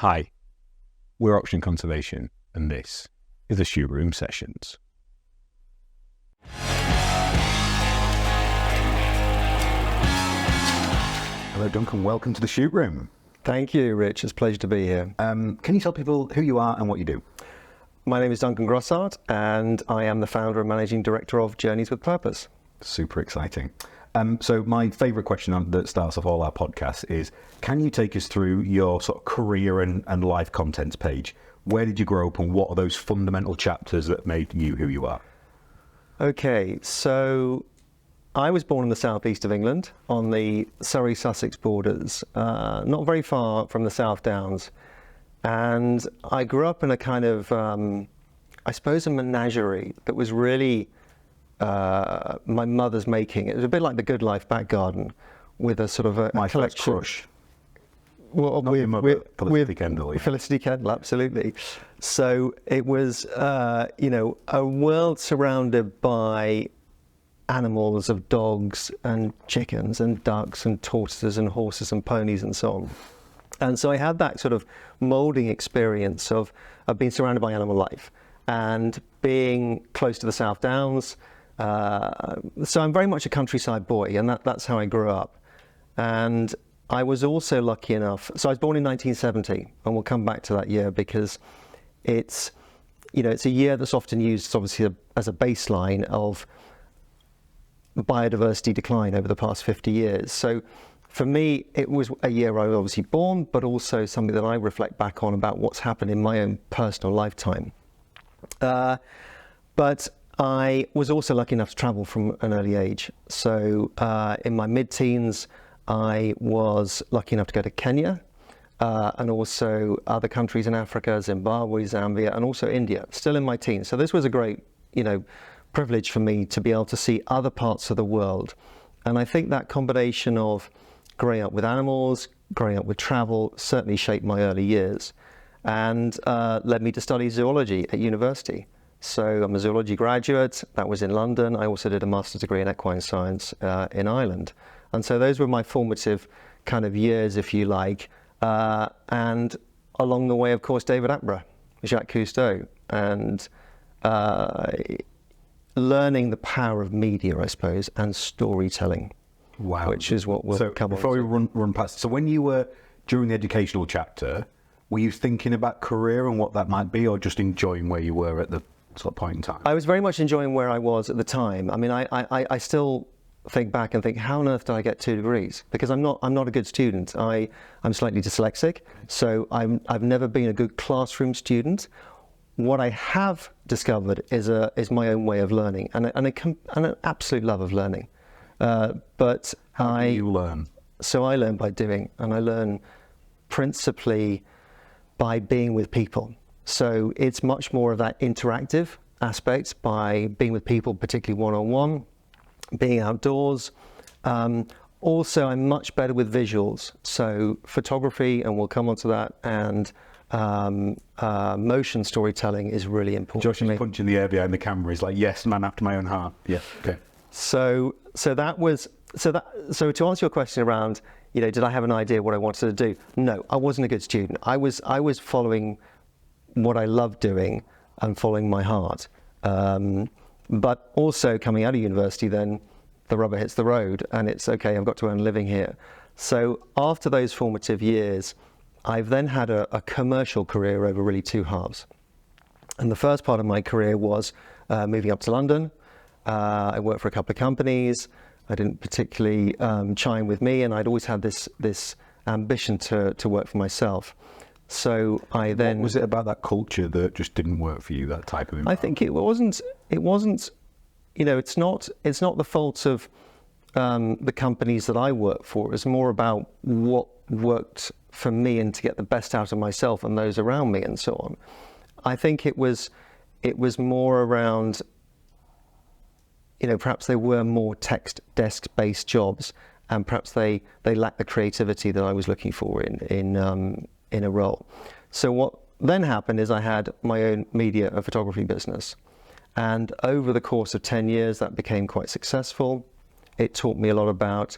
Hi, we're Oxygen Conservation, and this is the Shoot Room Sessions. Hello, Duncan. Welcome to the Shoot Room. Thank you, Rich. It's a pleasure to be here. Can you tell people who you are and what you do? My name is Duncan Grossart, and I am the founder and managing director of Journeys with Purpose. Super exciting. So my favourite question that starts off all our podcasts is, can you take us through your sort of career and life contents page? Where did you grow up and what are those fundamental chapters that made you who you are? Okay, so I was born in the southeast of England on the Surrey-Sussex borders, not very far from the South Downs. And I grew up in a kind of, I suppose, a menagerie that was really my mother's making. It was a bit like the Good Life back garden with a sort of a My collection. first crush. Well, Not your mother, Felicity Kendall. Yeah. Felicity Kendall, absolutely. So it was, a world surrounded by animals of dogs and chickens and ducks and tortoises and horses and ponies and so on. And so I had that sort of moulding experience of being surrounded by animal life and being close to the South Downs. So I'm very much a countryside boy, and that's how I grew up. And I was also lucky enough, so I was born in 1970, and we'll come back to that year because it's a year that's often used obviously as a baseline of biodiversity decline over the past 50 years. So for me, it was a year I was obviously born, but also something that I reflect back on about what's happened in my own personal lifetime. But I was also lucky enough to travel from an early age. So in my mid-teens, I was lucky enough to go to Kenya and also other countries in Africa, Zimbabwe, Zambia, and also India, still in my teens. So this was a great, privilege for me to be able to see other parts of the world. And I think that combination of growing up with animals, growing up with travel, certainly shaped my early years and led me to study zoology at university. So I'm a zoology graduate. That was in London. I also did a master's degree in equine science in Ireland. And so those were my formative kind of years, if you like. And along the way, of course, David Attenborough, Jacques Cousteau, and learning the power of media, I suppose, and storytelling. Wow. Which is what we'll come on to. Before we run past, so when you were during the educational chapter, were you thinking about career and what that might be, or just enjoying where you were at the sort of point in time? I was very much enjoying where I was at the time. I mean, I still think back and think, how on earth did I get 2 degrees? Because I'm not a good student. I'm slightly dyslexic, so I've never been a good classroom student. What I have discovered is my own way of learning and an absolute love of learning. But How do you learn? So I learn by doing, and I learn principally by being with people. So it's much more of that interactive aspect by being with people, particularly one-on-one, being outdoors. Also, I'm much better with visuals. So photography, and we'll come on to that, and motion storytelling is really important. Josh is punching the air behind the camera. He's like, yes, man after my own heart. Yeah, okay. So to answer your question around, did I have an idea what I wanted to do? No, I wasn't a good student. I was following what I loved doing and following my heart. But also coming out of university, then the rubber hits the road and it's okay, I've got to earn a living here. So after those formative years, I've then had a commercial career over really 2 halves. And the first part of my career was moving up to London. I worked for a couple of companies. I didn't particularly chime with me, and I'd always had this ambition to work for myself. So I then... What was it about that culture that just didn't work for you, that type of environment? I think it wasn't, it's not the fault of the companies that I work for. It's more about what worked for me and to get the best out of myself and those around me and so on. I think it was more around, perhaps they were more desk-based jobs, and perhaps they lacked the creativity that I was looking for in a role. So what then happened is I had my own media and photography business, and over the course of 10 years that became quite successful. It taught me a lot about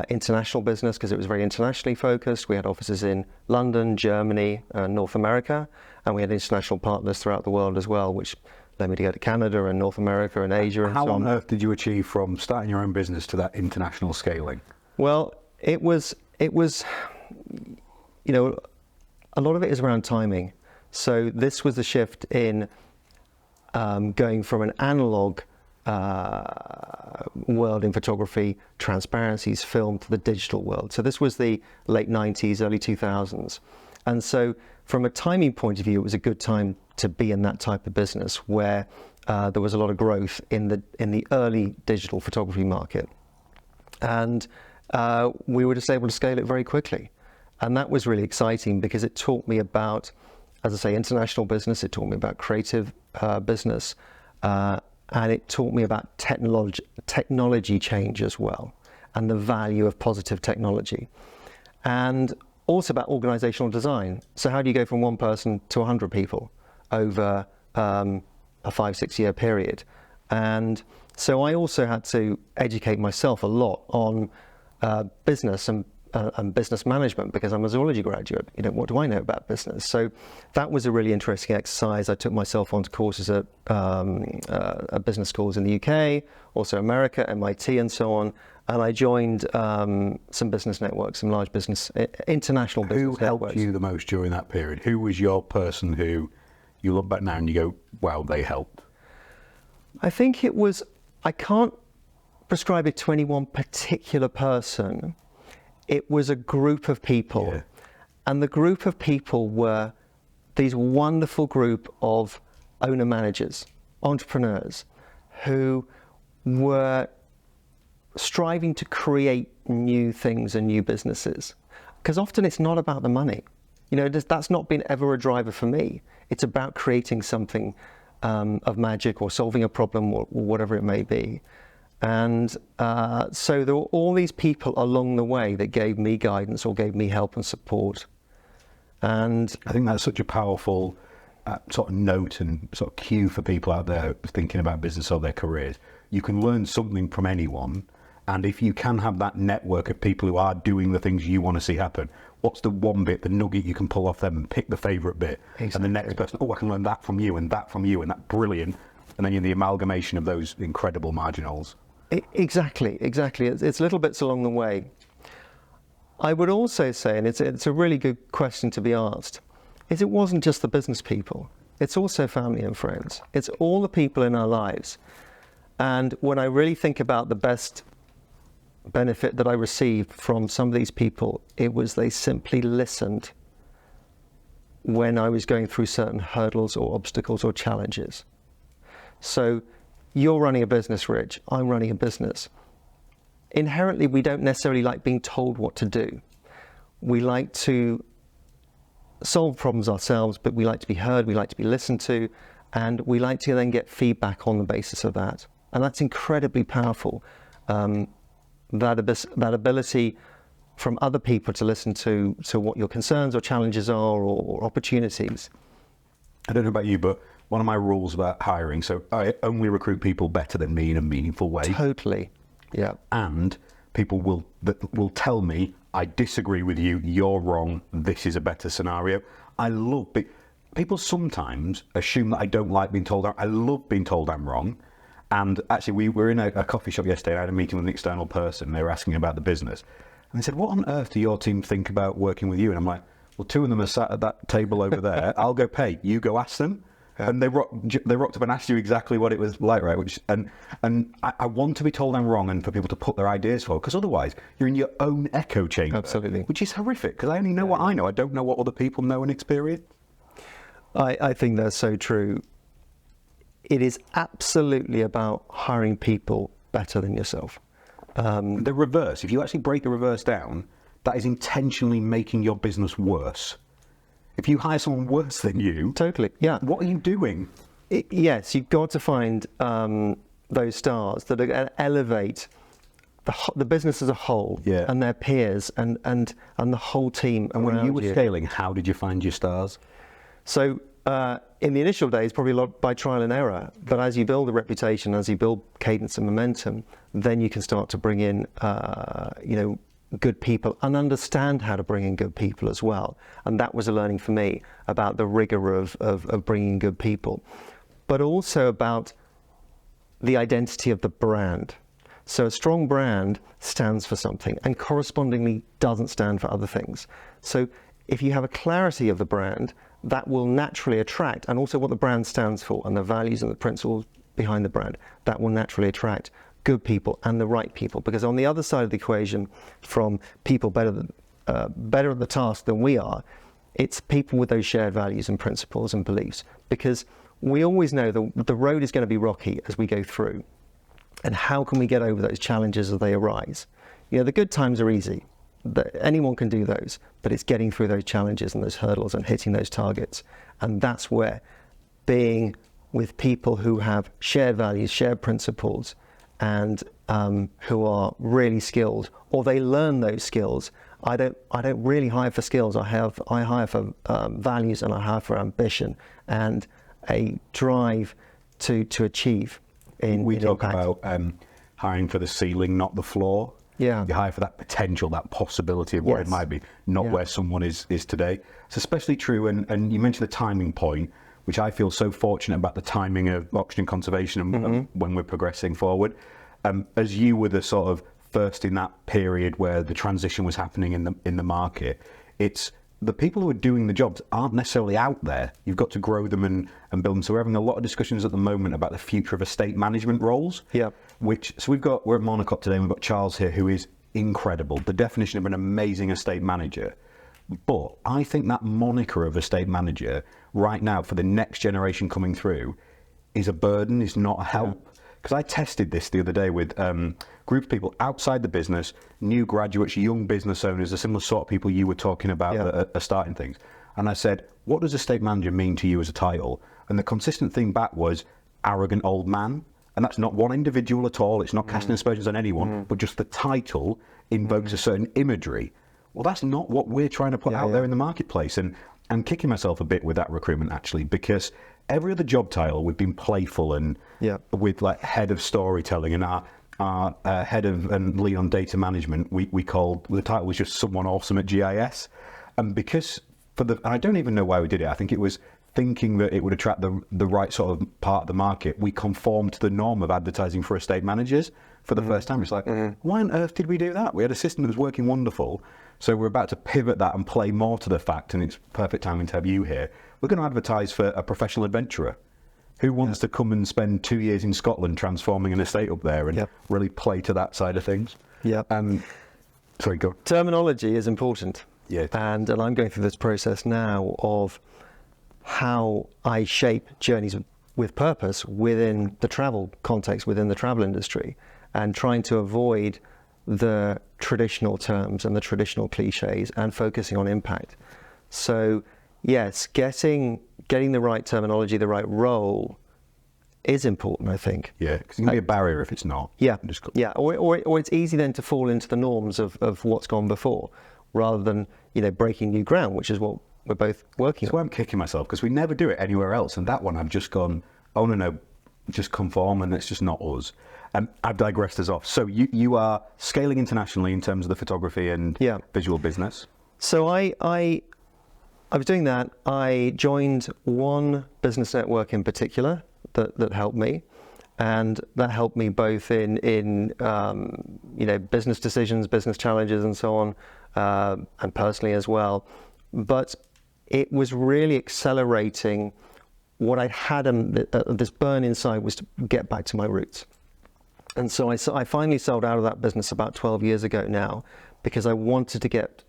international business because it was very internationally focused. We had offices in London, Germany, North America, and we had international partners throughout the world as well, which led me to go to Canada and North America and Asia and How so on on. earth did you achieve from starting your own business to that international scaling? Well, it was, you know, a lot of it is around timing. So this was the shift in going from an analog world in photography, transparencies, film, to the digital world. So this was the late 90s, early 2000s. And so from a timing point of view, it was a good time to be in that type of business where there was a lot of growth in the early digital photography market. And we were just able to scale it very quickly. And that was really exciting because it taught me about, as I say, international business. It taught me about creative business. And it taught me about technology change as well, and the value of positive technology. And also about organizational design. So how do you go from one person to 100 people over a 5-6 year period? And so I also had to educate myself a lot on business and business management because I'm a zoology graduate. You know, what do I know about business? So that was a really interesting exercise. I took myself onto courses at business schools in the UK, also America, MIT, and so on. And I joined some business networks, some large business, international business networks. Who helped you the most during that period? Who was your person who you look back now and you go, wow, they helped? I think it was, I can't prescribe it to any one particular person. It was a group of people. Yeah. And the group of people were these wonderful group of owner-managers, entrepreneurs, who were striving to create new things and new businesses. Because often it's not about the money. You know, that's not been ever a driver for me. It's about creating something of magic or solving a problem or whatever it may be. And so there were all these people along the way that gave me guidance or gave me help and support. And I think that's such a powerful sort of note and sort of cue for people out there thinking about business or their careers. You can learn something from anyone, and if you can have that network of people who are doing the things you want to see happen, what's the one bit, the nugget you can pull off them and pick the favourite bit? Exactly. And the next person, oh, I can learn that from you and that from you, and that's brilliant. And then you're the amalgamation of those incredible marginals. Exactly. It's little bits along the way. I would also say, and it's a really good question to be asked, is it wasn't just the business people. It's also family and friends. It's all the people in our lives. And when I really think about the best benefit that I received from some of these people, it was they simply listened when I was going through certain hurdles or obstacles or challenges. So you're running a business, Rich. I'm running a business. Inherently, we don't necessarily like being told what to do. We like to solve problems ourselves, but we like to be heard, we like to be listened to, and we like to then get feedback on the basis of that. And that's incredibly powerful. That ability from other people to listen to what your concerns or challenges are or opportunities. I don't know about you, but one of my rules about hiring, so I only recruit people better than me in a meaningful way. Totally, yeah. And people will tell me, I disagree with you, you're wrong, this is a better scenario. I love, people sometimes assume that I don't like being told, I love being told I'm wrong. And actually we were in a coffee shop yesterday, I had a meeting with an external person, they were asking about the business. And they said, what on earth do your team think about working with you? And I'm like, well, two of them are sat at that table over there, I'll go pay, you go ask them. And they rocked up and asked you exactly what it was like, right? And I want to be told I'm wrong and for people to put their ideas forward, because otherwise you're in your own echo chamber. Absolutely. Which is horrific, because I only know what I know. I don't know what other people know and experience. I think that's so true. It is absolutely about hiring people better than yourself. The reverse, if you actually break the reverse down, that is intentionally making your business worse. If you hire someone worse than you, totally, yeah. What are you doing? Yes, you've got to find those stars that are going to elevate the business as a whole, yeah, and their peers and the whole team. And when you were scaling, how did you find your stars? So in the initial days, probably a lot by trial and error. But as you build a reputation, as you build cadence and momentum, then you can start to bring in, good people and understand how to bring in good people as well. And that was a learning for me about the rigor of bringing good people, but also about the identity of the brand. So a strong brand stands for something and correspondingly doesn't stand for other things. So if you have a clarity of the brand, that will naturally attract, and also what the brand stands for and the values and the principles behind the brand, that will naturally attract good people and the right people. Because on the other side of the equation, from people better at the task than we are, it's people with those shared values and principles and beliefs. Because we always know the road is going to be rocky as we go through. And how can we get over those challenges as they arise? You know, the good times are easy. Anyone can do those, but it's getting through those challenges and those hurdles and hitting those targets. And that's where being with people who have shared values, shared principles, and who are really skilled, or they learn those skills. I don't really hire for skills. I hire for values, and I hire for ambition and a drive to achieve. We talk impact. about hiring for the ceiling, not the floor. Yeah. You hire for that potential, that possibility of what it might be, not where someone is today. It's especially true, and you mentioned the timing point, which I feel so fortunate about the timing of oxygen conservation and when we're progressing forward. As you were the sort of first in that period where the transition was happening in the market, it's the people who are doing the jobs aren't necessarily out there. You've got to grow them and build them. So we're having a lot of discussions at the moment about the future of estate management roles. Yeah. We're at Monaco today, and we've got Charles here, who is incredible. The definition of an amazing estate manager. But I think that moniker of estate manager right now for the next generation coming through is a burden, is not a help. Because I tested this the other day with a group of people outside the business, new graduates, young business owners, a similar sort of people you were talking about that are starting things. And I said, what does estate manager mean to you as a title? And the consistent thing back was arrogant old man. And that's not one individual at all. It's not casting aspersions on anyone, but just the title invokes a certain imagery. Well, that's not what we're trying to put out there in the marketplace. And I'm kicking myself a bit with that recruitment, actually, because every other job title, we've been playful and with like head of storytelling and our head of and lead on data management, we called, the title was just someone awesome at GIS. And because and I don't even know why we did it. I think it was thinking that it would attract the right sort of part of the market. We conformed to the norm of advertising for estate managers for the first time. It's like, why on earth did we do that? We had a system that was working wonderful. So we're about to pivot that and play more to the fact, and it's perfect timing to have you here. We're going to advertise for a professional adventurer who wants to come and spend 2 years in Scotland transforming an estate up there and really play to that side of things. Sorry, go. Terminology is important. Yeah. And I'm going through this process now of how I shape journeys with purpose within the travel context, within the travel industry, and trying to avoid the traditional terms and the traditional cliches and focusing on impact. So yes, getting the right terminology, the right role is important, I think. Yeah, because it can be a barrier if it's not. Or it's easy then to fall into the norms of what's gone before, rather than breaking new ground, which is what we're both working on. That's why I'm kicking myself, because we never do it anywhere else, and that one I've just gone, oh no, just conform, and it's just not us. I've digressed us off. So you are scaling internationally in terms of the photography and visual business. So I was doing that. I joined one business network in particular that helped me, and that helped me both in business decisions, business challenges, and so on, and personally as well. But it was really accelerating what I had. This burn inside was to get back to my roots. And so I finally sold out of that business about 12 years ago now, because I wanted to get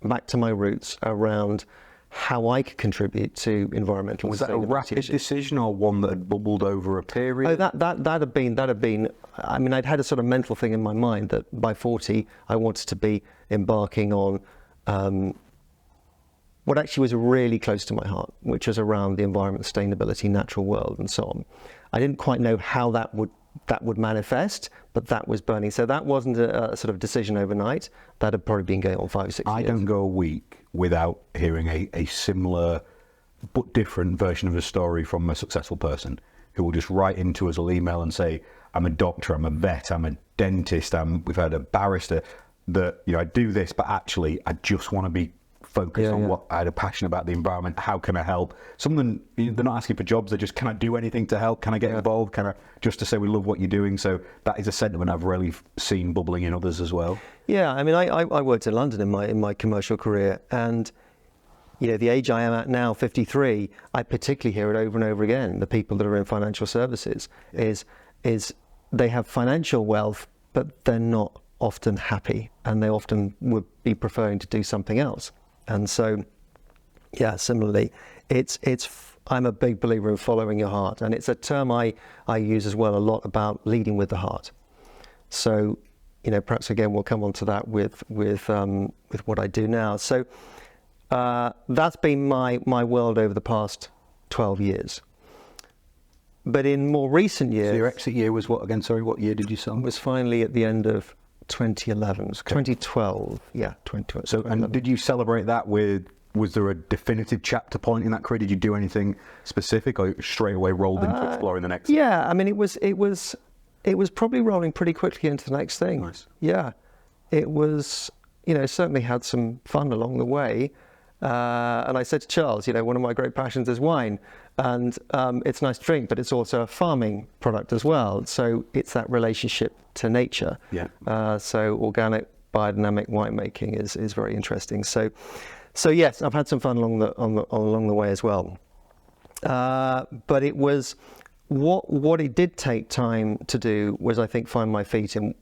back to my roots around how I could contribute to environmental. Was that a rapid decision, or one that had bubbled over a period? Oh, that had been. I mean, I'd had a sort of mental thing in my mind that by 40 I wanted to be embarking on what actually was really close to my heart, which was around the environment, sustainability, natural world, and so on. I didn't quite know how that would manifest, but that was burning. So that wasn't a sort of decision overnight. That had probably been going on 5 or 6 years. I don't go a week without hearing a similar but different version of a story from a successful person who will just write into us an email and say, I'm a doctor, I'm a vet, I'm a dentist, we've had a barrister. that, you know, I do this, but actually I just want to be focused on what I had a passion about the environment. How can I help? Someone, they're not asking for jobs. They're just, can I do anything to help? Can I get involved? Can I, just to say we love what you're doing? So that is a sentiment I've really seen bubbling in others as well. Yeah, I mean, I worked in London in my commercial career, and you know, the age I am at now, 53, I particularly hear it over and over again. The people that are in financial services is they have financial wealth, but they're not often happy, and they often would be preferring to do something else. And so, yeah, similarly, I'm a big believer in following your heart, and it's a term I use as well a lot about leading with the heart. So, you know, perhaps again we'll come on to that with what I do now. So that's been my world over the past 12 years. But in more recent years, so your exit year was what again? Sorry, what year did you sell? Was finally at the end of 2011, 2012. Yeah, 2012. So, and did you celebrate that with? Was there a definitive chapter point in that career? Did you do anything specific, or straight away rolled into exploring the next? Yeah, I mean, it was probably rolling pretty quickly into the next thing. Nice. Yeah, it was. You know, certainly had some fun along the way. And I said to Charles, you know, one of my great passions is wine, and it's nice to drink, but it's also a farming product as well. So it's that relationship to nature. Yeah. So organic, biodynamic winemaking is very interesting. So yes, I've had some fun along the way as well. But it was what it did take time to do was, I think, find my feet in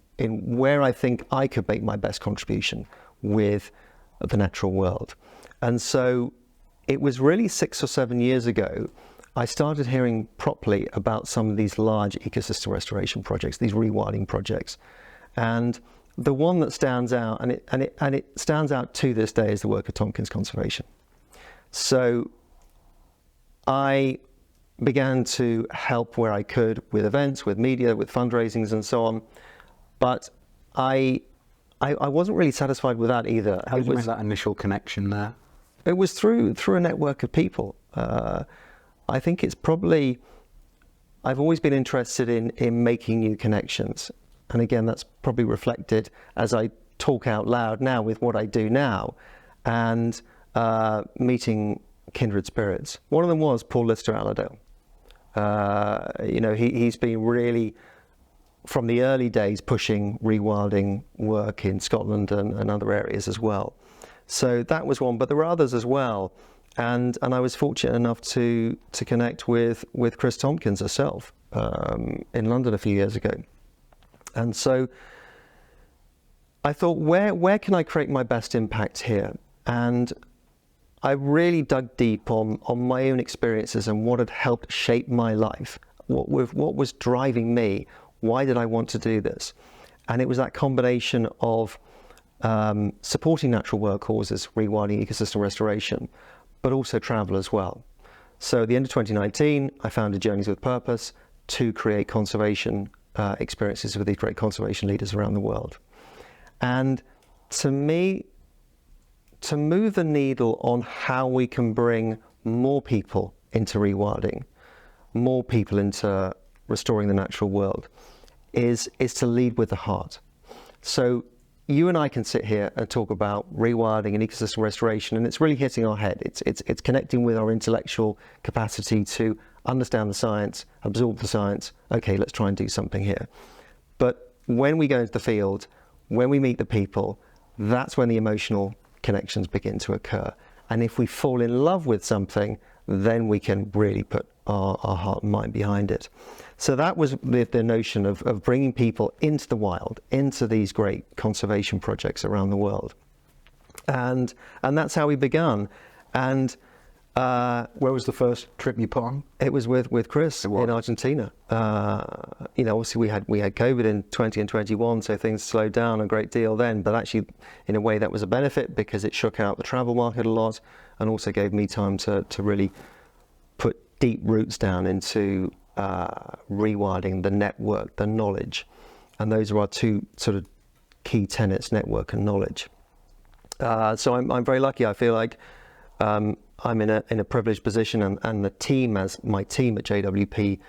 where I think I could make my best contribution with the natural world. And so it was really 6 or 7 years ago, I started hearing properly about some of these large ecosystem restoration projects, these rewilding projects. And the one that stands out, and it stands out to this day, is the work of Tompkins Conservation. So I began to help where I could with events, with media, with fundraisings and so on. But I wasn't really satisfied with that either. How did you make that initial connection there? It was through a network of people. I think it's probably, I've always been interested in making new connections. And again, that's probably reflected as I talk out loud now with what I do now, and meeting kindred spirits. One of them was Paul Lister-Allerdale. You know, he's been really, from the early days, pushing rewilding work in Scotland and other areas as well. So that was one, but there were others as well. And I was fortunate enough to connect with Chris Tompkins herself in London a few years ago. And so I thought, where can I create my best impact here? And I really dug deep on my own experiences and what had helped shape my life. What was driving me? Why did I want to do this? And it was that combination of supporting natural world causes, rewilding, ecosystem restoration, but also travel as well. So at the end of 2019, I founded Journeys with Purpose to create conservation experiences with these great conservation leaders around the world. And to me, to move the needle on how we can bring more people into rewilding, more people into restoring the natural world, is to lead with the heart. So you and I can sit here and talk about rewilding and ecosystem restoration, and it's really hitting our head. It's connecting with our intellectual capacity to understand the science, absorb the science. Okay, let's try and do something here. But when we go into the field, when we meet the people, that's when the emotional connections begin to occur. And if we fall in love with something, then we can really put our heart and mind behind it. So that was the notion of bringing people into the wild, into these great conservation projects around the world. And that's how we began. And where was the first trip you put on? It was with Chris in Argentina. You know, obviously we had COVID in 20 and 21, so things slowed down a great deal then. But actually, in a way, that was a benefit because it shook out the travel market a lot, and also gave me time to really put deep roots down into rewilding the network, the knowledge, and those are our two sort of key tenets: network and knowledge. So I'm very lucky. I feel like I'm in a privileged position, and the team, as my team at JWP,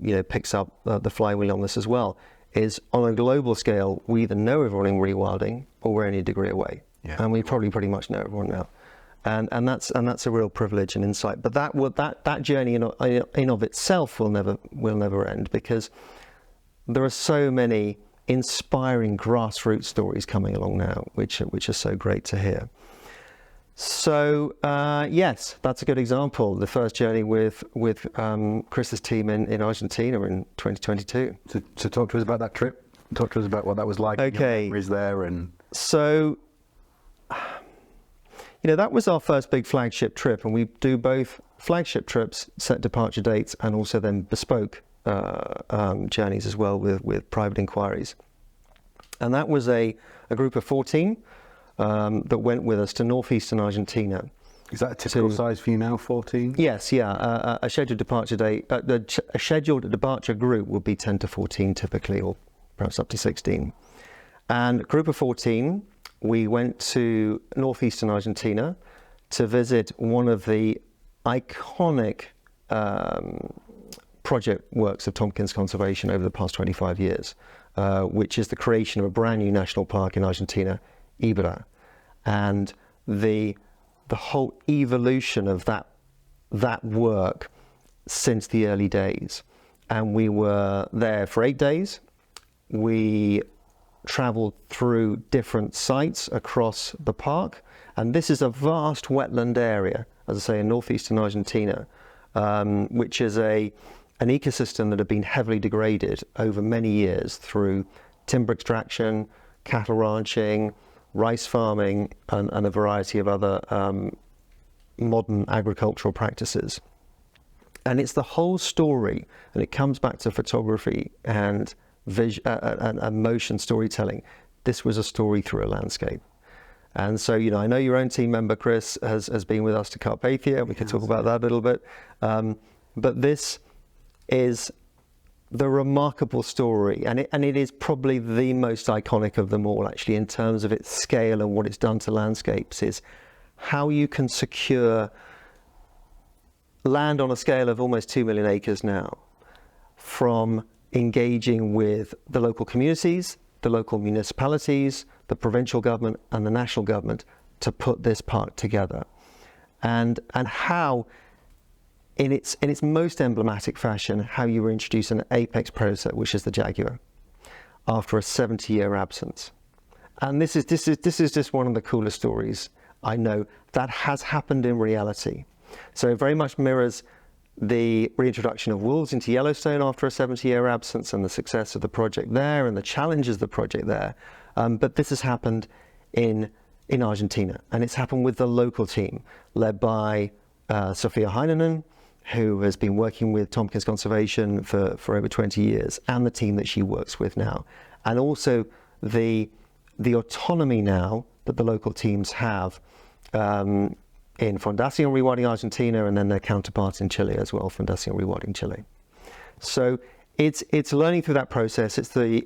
you know, picks up the flywheel on this as well. is on a global scale, we either know everyone in rewilding or we're only a degree away. Yeah. And we probably pretty much know everyone now. And that's a real privilege and insight. But that journey in of itself will never end, because there are so many inspiring grassroots stories coming along now, which are so great to hear. So yes, that's a good example. The first journey with Chris's team in Argentina in 2022. So talk to us about that trip. Talk to us about what that was like. Okay. Your memories there, and so that was our first big flagship trip, and we do both flagship trips, set departure dates, and also then bespoke journeys as well with private inquiries. And that was a group of 14 that went with us to northeastern Argentina. Is that a typical size for you now, 14? Yes, yeah. A scheduled departure date, a scheduled departure group would be 10 to 14 typically, or perhaps up to 16. And a group of 14, we went to northeastern Argentina to visit one of the iconic project works of Tompkins Conservation over the past 25 years, which is the creation of a brand new national park in Argentina, Ibera, and the whole evolution of that work since the early days. And we were there for 8 days. We traveled through different sites across the park, and this is a vast wetland area, as I say, in northeastern Argentina, which is an ecosystem that had been heavily degraded over many years through timber extraction, cattle ranching, rice farming, and a variety of other modern agricultural practices. And it's the whole story, and it comes back to photography and motion storytelling. This was a story through a landscape. And so, I know your own team member, Chris, has been with us to Carpathia. We could talk about that a little bit. But this is the remarkable story, and it is probably the most iconic of them all, actually, in terms of its scale and what it's done to landscapes, is how you can secure land on a scale of almost 2 million acres now, from engaging with the local communities, the local municipalities, the provincial government and the national government to put this park together, and how in its most emblematic fashion, how you were introducing an apex predator, which is the jaguar, after a 70-year absence. And this is just one of the coolest stories I know that has happened in reality. So it very much mirrors the reintroduction of wolves into Yellowstone after a 70-year absence, and the success of the project there and the challenges of the project there. But this has happened in Argentina, and it's happened with the local team led by Sophia Heinonen, who has been working with Tompkins Conservation for over 20 years, and the team that she works with now. And also the autonomy now that the local teams have in Fundación Rewilding Argentina, and then their counterparts in Chile as well, Fundación Rewilding Chile. So it's learning through that process. It's the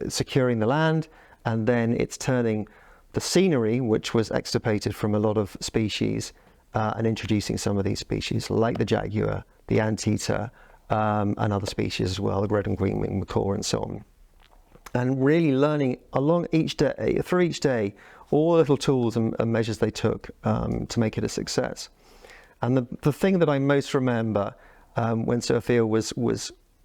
securing the land, and then it's turning the scenery, which was extirpated from a lot of species, and introducing some of these species like the jaguar, the anteater, and other species as well, the red and green-winged macaw and so on. And really learning along through each day, all the little tools and measures they took to make it a success. And the thing that I most remember when Sophia was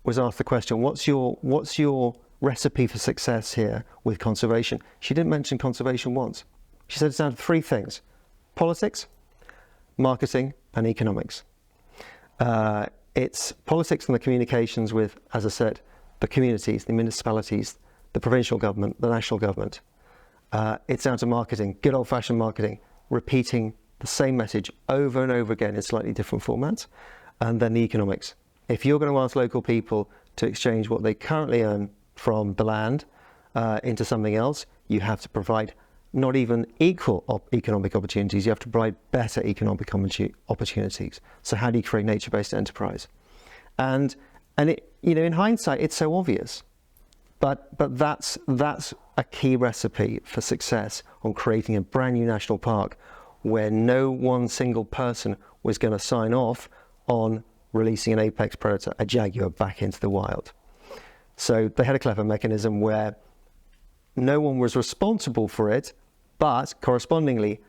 asked the question, what's your recipe for success here with conservation? She didn't mention conservation once. She said it's down to 3 things: politics, marketing, and economics. It's politics and the communications with, as I said, the communities, the municipalities, the provincial government, the national government. It's down to marketing, good old-fashioned marketing, repeating the same message over and over again in slightly different formats. And then the economics. If you're going to ask local people to exchange what they currently earn from the land into something else, you have to provide not even equal economic opportunities, you have to provide better economic opportunities. So how do you create nature-based enterprise? And it, in hindsight, it's so obvious, but that's a key recipe for success on creating a brand new national park where no one single person was going to sign off on releasing an apex predator, a jaguar, back into the wild. So they had a clever mechanism where no one was responsible for it, but correspondingly,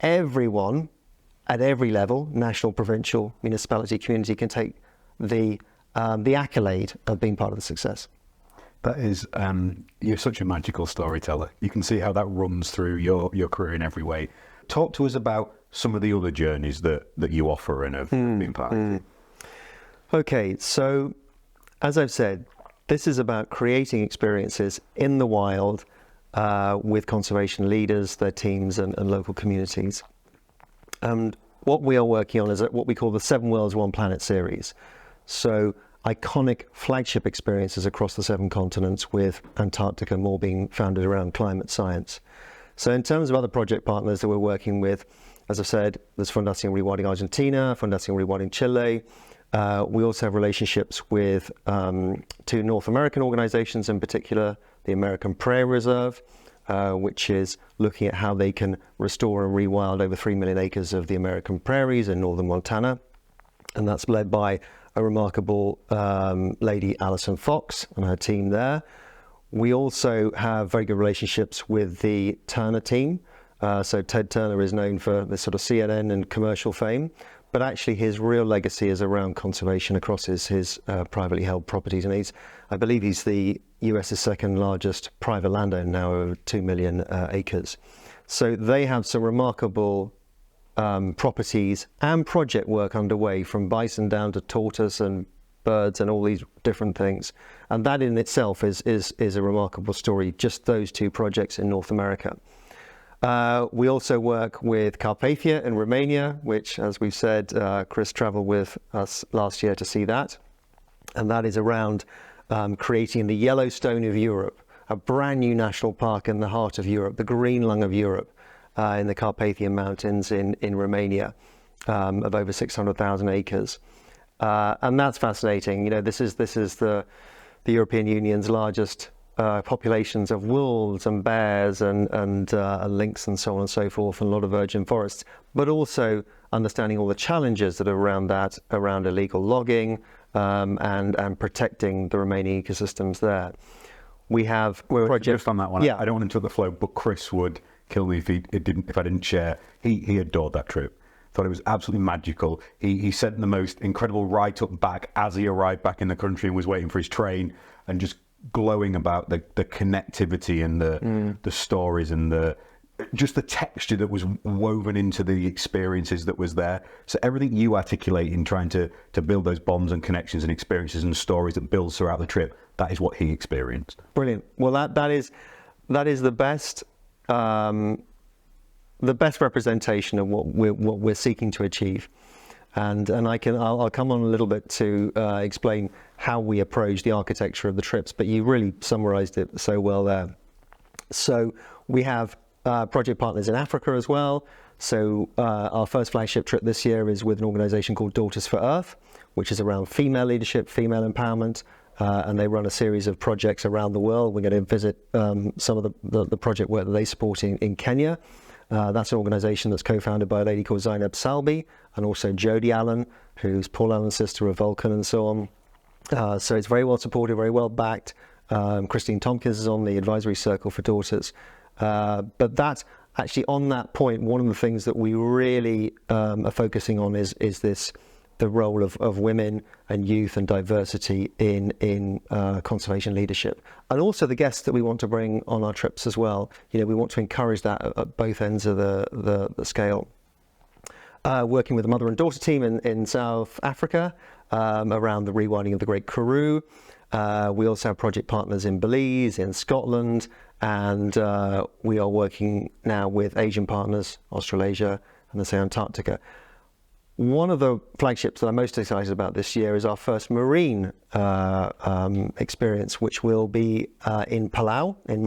everyone at every level, national, provincial, municipality, community, can take the accolade of being part of the success. That is, you're such a magical storyteller. You can see how that runs through your career in every way. Talk to us about some of the other journeys that you offer and have been part of. Okay, so as I've said, this is about creating experiences in the wild with conservation leaders, their teams, and local communities. And what we are working on is what we call the 7 Worlds, 1 Planet series. So iconic flagship experiences across the 7 continents, with Antarctica more being founded around climate science. So in terms of other project partners that we're working with, as I said, there's Fundación Rewilding Argentina, Fundación Rewilding Chile. We also have relationships with 2 North American organizations, in particular, the American Prairie Reserve, which is looking at how they can restore and rewild over 3 million acres of the American prairies in northern Montana. And that's led by a remarkable lady, Alison Fox, and her team there. We also have very good relationships with the Turner team. So Ted Turner is known for this sort of CNN and commercial fame, but actually his real legacy is around conservation across his privately held properties. And I believe he's the US's second largest private landowner now, over 2 million acres. So they have some remarkable properties and project work underway, from bison down to tortoise and birds and all these different things. And that in itself is a remarkable story, just those 2 projects in North America. We also work with Carpathia in Romania, which, as we've said, Chris travelled with us last year to see that. And that is around creating the Yellowstone of Europe, a brand new national park in the heart of Europe, the green lung of Europe, in the Carpathian Mountains in Romania, of over 600,000 acres. And that's fascinating. You know, this is the European Union's largest populations of wolves and bears and lynx and so on and so forth, and a lot of virgin forests, but also understanding all the challenges that are around that, around illegal logging, and protecting the remaining ecosystems there. We're just on that one. Yeah. I don't want to interrupt the flow, but Chris would kill me if I didn't share. He adored that trip. Thought it was absolutely magical. He sent the most incredible write-up back as he arrived back in the country and was waiting for his train, and just glowing about the connectivity and the stories and just the texture that was woven into the experiences that was there. So everything you articulate in trying to build those bonds and connections and experiences and stories that builds throughout the trip, that is what he experienced. Brilliant. Well, that is the best representation of what we're seeking to achieve. And I'll come on a little bit to explain how we approach the architecture of the trips, but you really summarized it so well there. So we have project partners in Africa as well. So our first flagship trip this year is with an organization called Daughters for Earth, which is around female leadership, female empowerment, and they run a series of projects around the world. We're going to visit some of the project work that they support in Kenya. That's an organization that's co-founded by a lady called Zainab Salbi, and also Jodie Allen, who's Paul Allen's sister of Vulcan, and so on. So it's very well supported, very well backed. Christine Tompkins is on the advisory circle for Daughters. But that's actually, on that point, one of the things that we really are focusing on is the role of women and youth and diversity in conservation leadership, and also the guests that we want to bring on our trips as well. You know, we want to encourage that at both ends of the scale. Working with the mother and daughter team in South Africa around the rewilding of the Great Karoo. We also have project partners in Belize, in Scotland, and we are working now with Asian partners, Australasia, and let's say Antarctica. One of the flagships that I'm most excited about this year is our first marine experience, which will be in Palau, in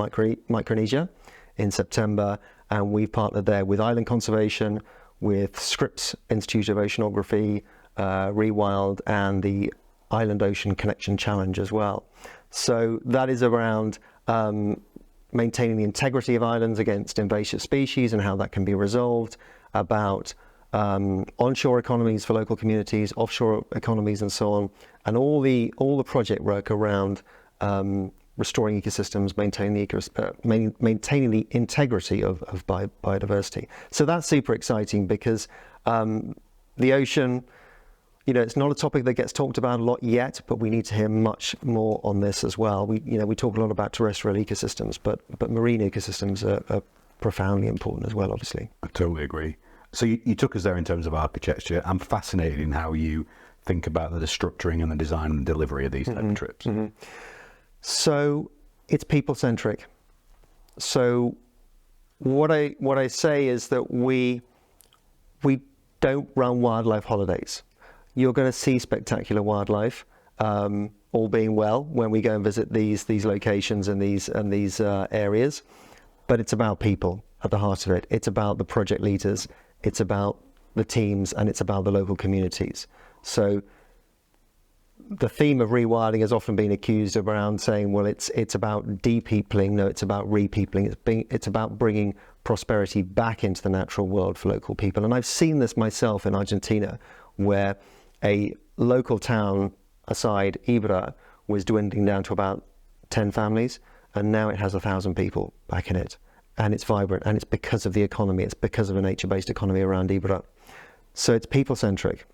Micronesia, in September. And we've partnered there with Island Conservation, with Scripps Institute of Oceanography, Rewild, and the Island Ocean Connection Challenge as well. So that is around maintaining the integrity of islands against invasive species and how that can be resolved, about onshore economies for local communities, offshore economies, and so on, and all the project work around restoring ecosystems, maintaining the integrity of biodiversity. So that's super exciting because the ocean, it's not a topic that gets talked about a lot yet, but we need to hear much more on this as well. We talk a lot about terrestrial ecosystems, but marine ecosystems are profoundly important as well, obviously. I totally agree. So you took us there in terms of architecture. I'm fascinated in how you think about the structuring and the design and delivery of these type of trips. So it's people-centric. So what I say is that we don't run wildlife holidays. You're going to see spectacular wildlife, all being well, when we go and visit these locations and these areas. But it's about people at the heart of it. It's about the project leaders. It's about the teams, and it's about the local communities. So the theme of rewilding has often been accused of around saying, well, it's about de-peopling. No, it's about re-peopling. It's about bringing prosperity back into the natural world for local people. And I've seen this myself in Argentina, where a local town aside, Ibra, was dwindling down to about 10 families, and now it has 1,000 people back in it. And it's vibrant, and it's because of the economy. It's because of a nature-based economy around Ibra. So it's people-centric.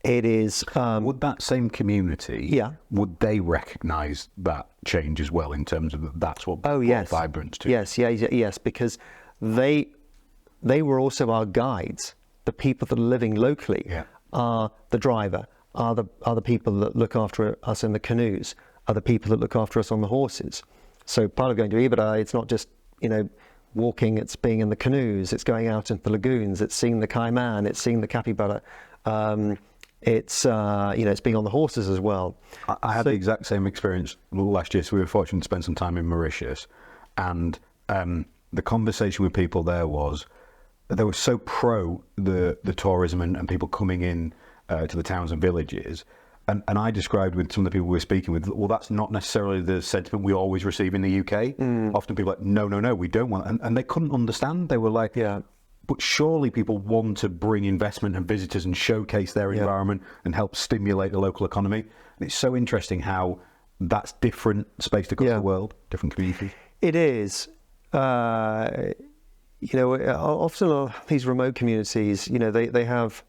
It is. Would that same community, would they recognise that change as well in terms of that's what brought vibrance to? Yes, because they were also our guides. The people that are living locally are the driver, are the people that look after us in the canoes, are the people that look after us on the horses. So part of going to Ibra, it's not just walking, it's being in the canoes, it's going out into the lagoons, it's seeing the caiman, it's seeing the capybara. It's being on the horses as well. I had the exact same experience last year. So we were fortunate to spend some time in Mauritius, and the conversation with people there was they were so pro the tourism and people coming in to the towns and villages. And I described with some of the people we were speaking with, well, that's not necessarily the sentiment we always receive in the UK. Often people are like, no, we don't want, and they couldn't understand. They were like, but surely people want to bring investment and visitors and showcase their environment and help stimulate the local economy. And it's so interesting how that's different spaced across the world, different communities. It is. Often these remote communities, they have.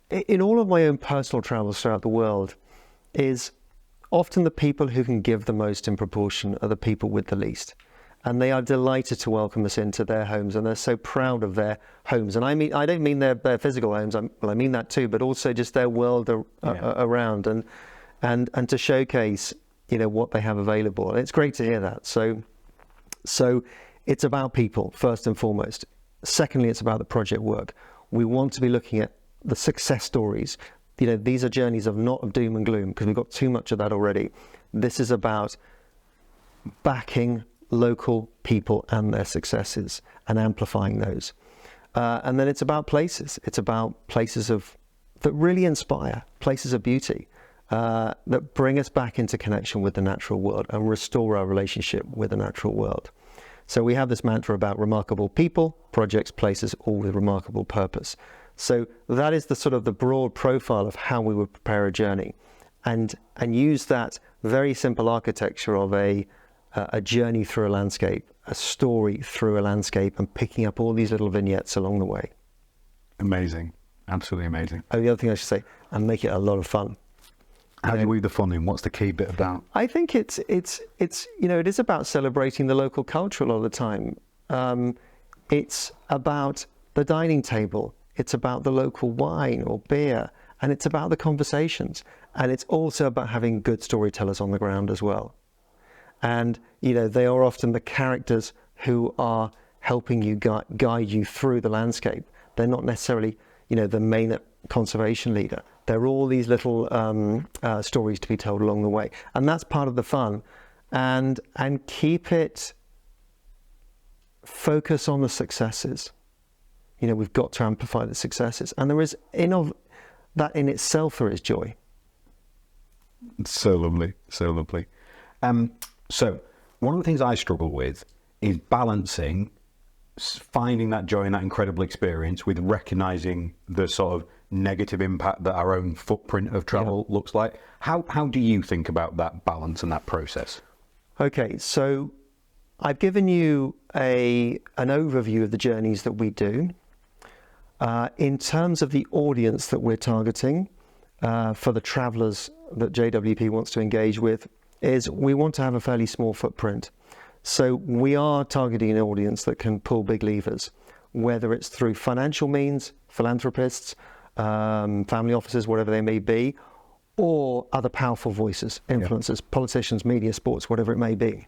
In all of my own personal travels throughout the world, is often the people who can give the most in proportion are the people with the least. And they are delighted to welcome us into their homes, and they're so proud of their homes. And I don't mean their physical homes. I mean that too, but also just their world around, and to showcase, what they have available. And it's great to hear that. So it's about people first and foremost. Secondly, it's about the project work. We want to be looking at the success stories. These are journeys of not of doom and gloom, because we've got too much of that already. This is about backing local people and their successes and amplifying those. And then it's about places. It's about places that really inspire, places of beauty, that bring us back into connection with the natural world and restore our relationship with the natural world. So we have this mantra about remarkable people, projects, places, all with remarkable purpose. So that is the sort of the broad profile of how we would prepare a journey, and use that very simple architecture of a journey through a landscape, a story through a landscape, and picking up all these little vignettes along the way. Amazing. Absolutely amazing. Oh, the other thing I should say, and make it a lot of fun. How do you weave the fun in? What's the key bit about? I think it is about celebrating the local culture a lot of the time. It's about the dining table. It's about the local wine or beer, and it's about the conversations. And it's also about having good storytellers on the ground as well. And, they are often the characters who are helping you guide you through the landscape. They're not necessarily, the main conservation leader. They're all these little stories to be told along the way. And that's part of the fun. And keep it focus on the successes. We've got to amplify the successes. And there is, that in itself, there is joy. It's so lovely, so lovely. So one of the things I struggle with is balancing finding that joy and that incredible experience with recognizing the sort of negative impact that our own footprint of travel looks like. How do you think about that balance and that process? Okay, so I've given you an overview of the journeys that we do. In terms of the audience that we're targeting for the travellers that JWP wants to engage with, is we want to have a fairly small footprint. So we are targeting an audience that can pull big levers, whether it's through financial means, philanthropists, family offices, whatever they may be, or other powerful voices, influencers, politicians, media, sports, whatever it may be.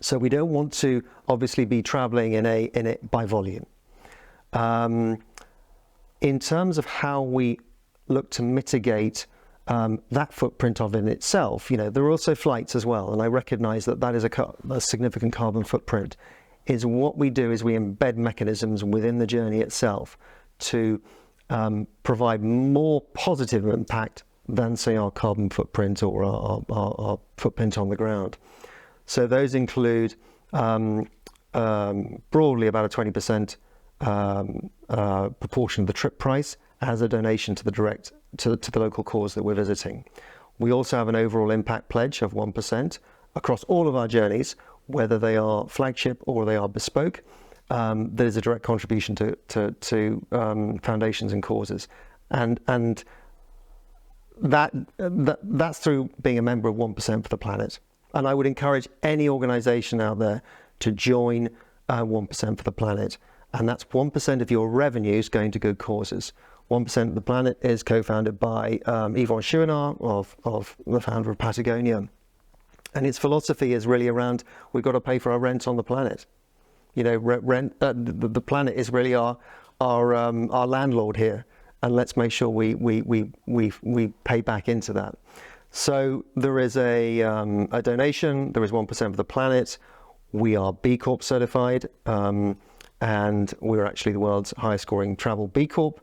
So we don't want to obviously be traveling in it by volume. In terms of how we look to mitigate that footprint of in itself, there are also flights as well, and I recognize that is a significant carbon footprint. Is what we do is we embed mechanisms within the journey itself to provide more positive impact than, say, our carbon footprint or our footprint on the ground. So those include broadly about a 20% proportion of the trip price as a donation to the local cause that we're visiting. We also have an overall impact pledge of 1% across all of our journeys, whether they are flagship or they are bespoke. That is a direct contribution to foundations and causes, and that's through being a member of 1% for the Planet. And I would encourage any organisation out there to join 1% for the Planet, and that's 1% of your revenues going to good causes. 1% of the Planet is co-founded by Yvonne Chouinard, of the founder of Patagonia, and its philosophy is really around we've got to pay for our rent on the planet. Rent. The planet is really our landlord here, and let's make sure we pay back into that. So there is a donation. There is 1% for the Planet. We are B Corp certified, and we're actually the world's highest scoring travel B Corp.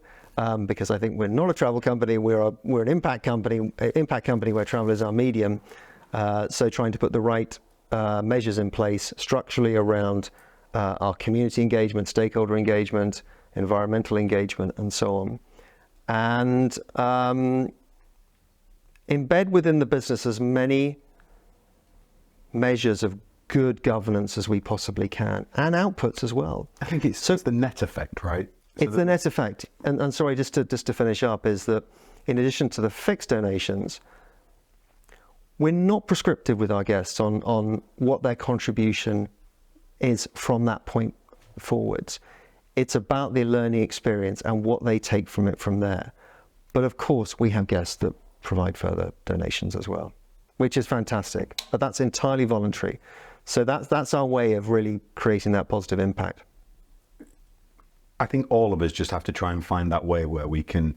Because I think we're not a travel company, we're an impact company where travel is our medium. So trying to put the right measures in place structurally around our community engagement, stakeholder engagement, environmental engagement, and so on. And embed within the business as many measures of good governance as we possibly can, and outputs as well. I think it's the net effect, right? It's the net effect. And sorry, just to finish up, is that in addition to the fixed donations, we're not prescriptive with our guests on what their contribution is from that point forwards. It's about the learning experience and what they take from it from there. But of course, we have guests that provide further donations as well, which is fantastic. But that's entirely voluntary. So that's our way of really creating that positive impact. I think all of us just have to try and find that way where we can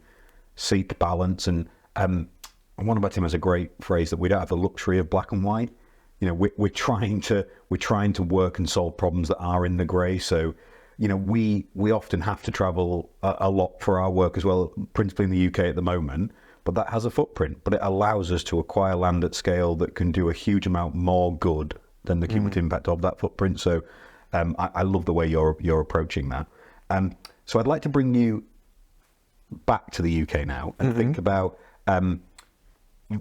seek balance. And one of our team has a great phrase that we don't have the luxury of black and white. We're trying to work and solve problems that are in the grey. So, we often have to travel a lot for our work as well, principally in the UK at the moment. But that has a footprint. But it allows us to acquire land at scale that can do a huge amount more good than the cumulative impact of that footprint. So, I love the way you're approaching that. So I'd like to bring you back to the UK now and think about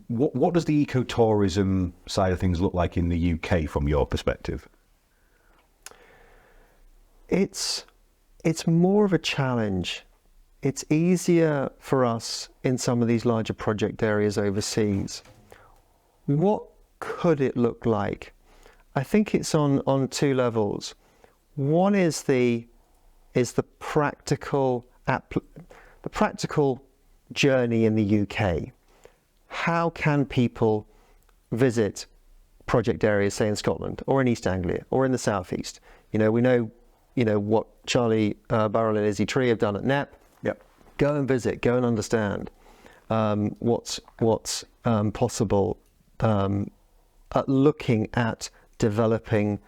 what does the ecotourism side of things look like in the UK from your perspective? It's more of a challenge. It's easier for us in some of these larger project areas overseas. What could it look like? I think it's on two levels. One is the practical journey in the UK. How can people visit project areas, say in Scotland or in East Anglia or in the Southeast? We know what Charlie Burrell and Izzy Tree have done at NEP. Yep. Go and visit. Go and understand what's possible. Looking at developing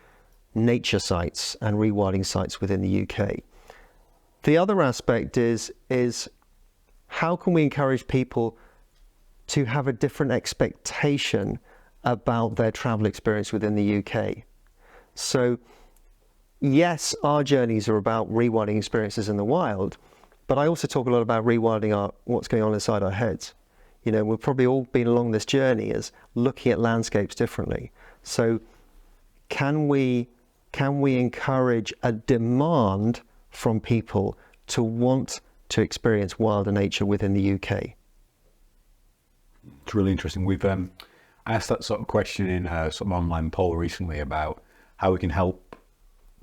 nature sites and rewilding sites within the UK. The other aspect is how can we encourage people to have a different expectation about their travel experience within the UK? So yes, our journeys are about rewilding experiences in the wild, but I also talk a lot about rewilding what's going on inside our heads. You know, we've probably all been along this journey as looking at landscapes differently. So can we encourage a demand from people to want to experience wilder nature within the UK? It's really interesting. We've asked that sort of question in a sort of online poll recently about how we can help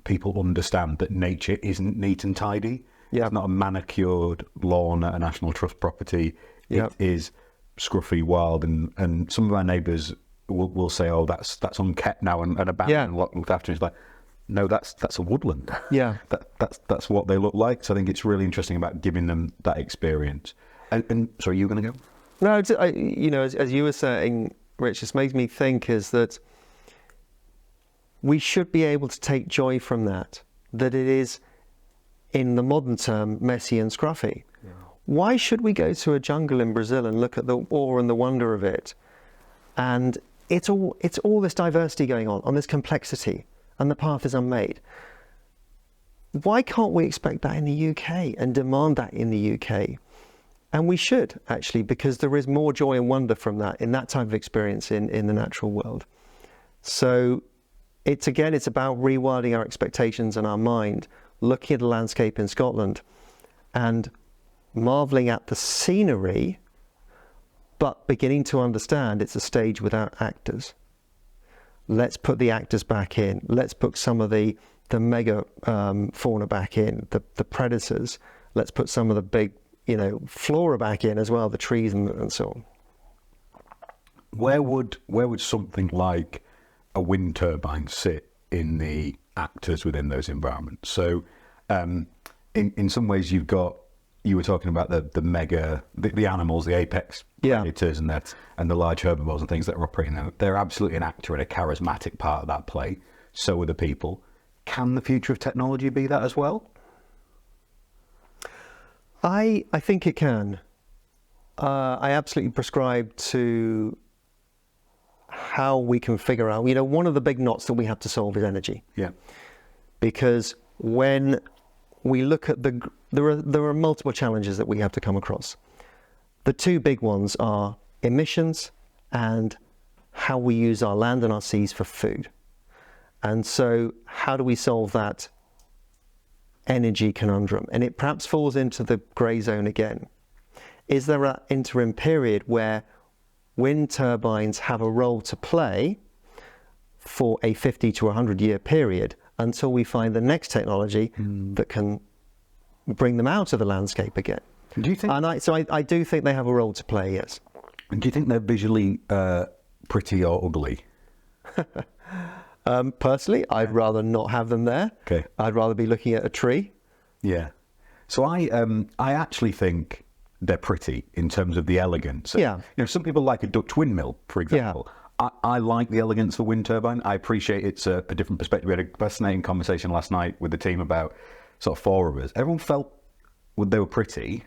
people understand that nature isn't neat and tidy. Yeah. It's not a manicured lawn at a National Trust property. Yeah. It is scruffy, wild, and some of our neighbours will say, "Oh, that's unkept now and abandoned and looked after." It's like, no, that's a woodland. Yeah. That's what they look like. So I think it's really interesting about giving them that experience. And sorry, you going to go? No, you know, as you were saying, Rich, this makes me think is that we should be able to take joy from that it is, in the modern term, messy and scruffy. Yeah. Why should we go to a jungle in Brazil and look at the awe and the wonder of it? And it's all this diversity going on this complexity, and the path is unmade. Why can't we expect that in the UK and demand that in the UK? And we should, actually, because there is more joy and wonder from that, in that type of experience in the natural world. So it's about rewilding our expectations and our mind, looking at the landscape in Scotland and marveling at the scenery, but beginning to understand it's a stage without actors. Let's put the actors back in. Let's put some of the mega fauna back in, the predators. Let's put some of the big, you know, flora back in as well, the trees and so on. Where would something like a wind turbine sit in the actors within those environments? So in some ways you were talking about the mega, the animals, the apex predators and the large herbivores and things that are operating there. They're absolutely an actor and a charismatic part of that play. So are the people. Can the future of technology be that as well? I think it can. I absolutely prescribe to how we can figure out, you know, one of the big knots that we have to solve is energy. Yeah. Because when we look at there are multiple challenges that we have to come across. The two big ones are emissions and how we use our land and our seas for food. And so how do we solve that energy conundrum? And it perhaps falls into the grey zone again. Is there an interim period where wind turbines have a role to play for a 50 to 100 year period until we find the next technology that can bring them out of the landscape again? Do you think? And I do think they have a role to play, yes. And do you think they're visually pretty or ugly? Personally, I'd rather not have them there. Okay. I'd rather be looking at a tree. Yeah. So I actually think they're pretty in terms of the elegance. Yeah. You know, some people like a Dutch windmill, for example. Yeah. I like the elegance of a wind turbine. I appreciate it's a different perspective. We had a fascinating conversation last night with the team about sort of four of us. Everyone felt they were pretty.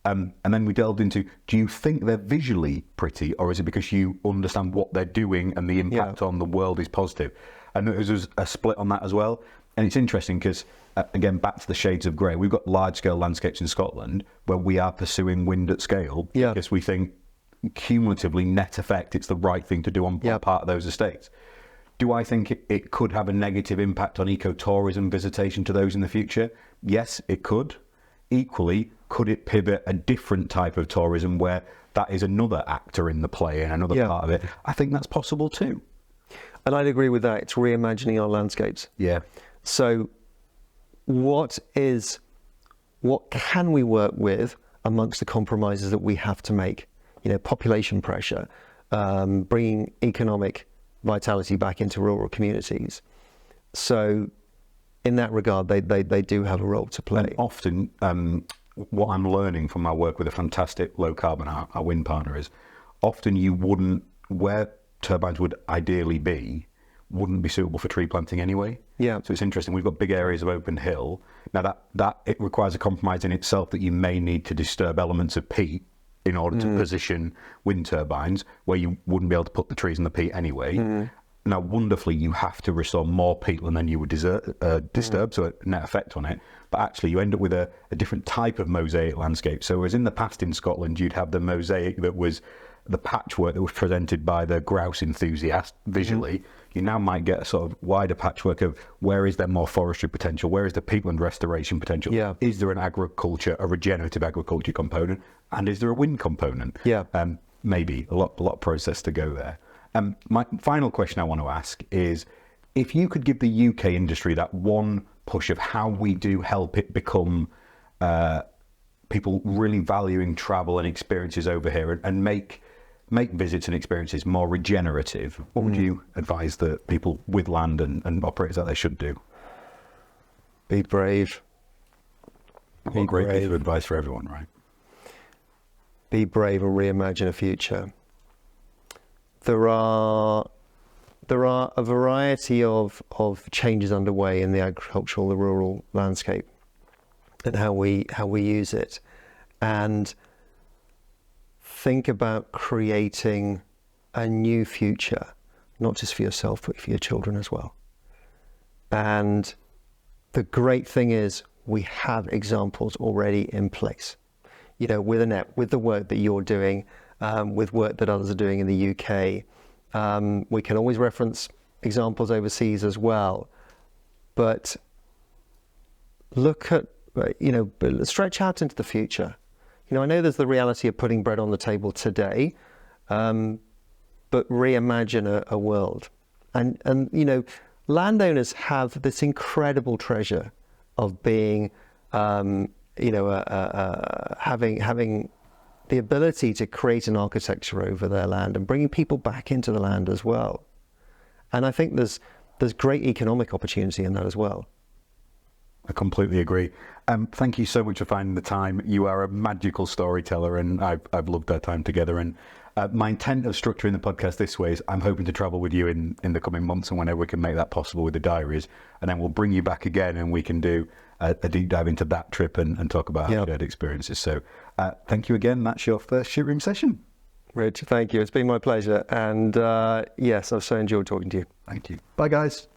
And then we delved into, do you think they're visually pretty, or is it because you understand what they're doing and the impact on the world is positive? And there was a split on that as well. And it's interesting because, again, back to the shades of grey, we've got large-scale landscapes in Scotland where we are pursuing wind at scale because we think cumulatively net effect it's the right thing to do on part of those estates. Do I think it could have a negative impact on ecotourism visitation to those in the future? Yes, it could. Equally, could it pivot a different type of tourism where that is another actor in the play and another part of it? I think that's possible too. And I'd agree with that. It's reimagining our landscapes. Yeah. So what can we work with amongst the compromises that we have to make? You know, population pressure, bringing economic vitality back into rural communities. So in that regard, they do have a role to play. And often, what I'm learning from my work with a fantastic low carbon, our wind partner, is often you wouldn't, where turbines would ideally be, wouldn't be suitable for tree planting anyway. Yeah. So it's interesting. We've got big areas of open hill. Now that it requires a compromise in itself that you may need to disturb elements of peat in order to position wind turbines where you wouldn't be able to put the trees in the peat anyway. Now, wonderfully, you have to restore more peatland than you would disturb, so a net effect on it. But actually, you end up with a different type of mosaic landscape. So whereas in the past in Scotland, you'd have the mosaic that was the patchwork that was presented by the grouse enthusiast visually, you now might get a sort of wider patchwork of where is there more forestry potential, where is the peatland restoration potential, is there an agriculture, a regenerative agriculture component, and is there a wind component? Maybe a lot of process to go there. My final question I want to ask is, if you could give the UK industry that one push of how we do help it become people really valuing travel and experiences over here and make visits and experiences more regenerative, what would you advise the people with land and operators that they should do? Be brave. What great piece of advice for everyone, right? Be brave and reimagine a future. There are a variety of changes underway in the agricultural, the rural landscape, and how we use it, and think about creating a new future, not just for yourself, but for your children as well. And the great thing is we have examples already in place. You know, with Annette, with the work that you're doing, with work that others are doing in the UK, we can always reference examples overseas as well. But look at, stretch out into the future. You know, I know there's the reality of putting bread on the table today, but reimagine a world. And landowners have this incredible treasure of being, having the ability to create an architecture over their land and bringing people back into the land as well. And I think there's great economic opportunity in that as well. I completely agree. Thank you so much for finding the time. You are a magical storyteller, and I've loved our time together. And my intent of structuring the podcast this way is I'm hoping to travel with you in the coming months, and whenever we can make that possible with the diaries, and then we'll bring you back again and we can do a deep dive into that trip and talk about our shared experiences. So thank you again. That's your first shoot room session. Rich, thank you. It's been my pleasure. And yes, I've so enjoyed talking to you. Thank you. Bye, guys.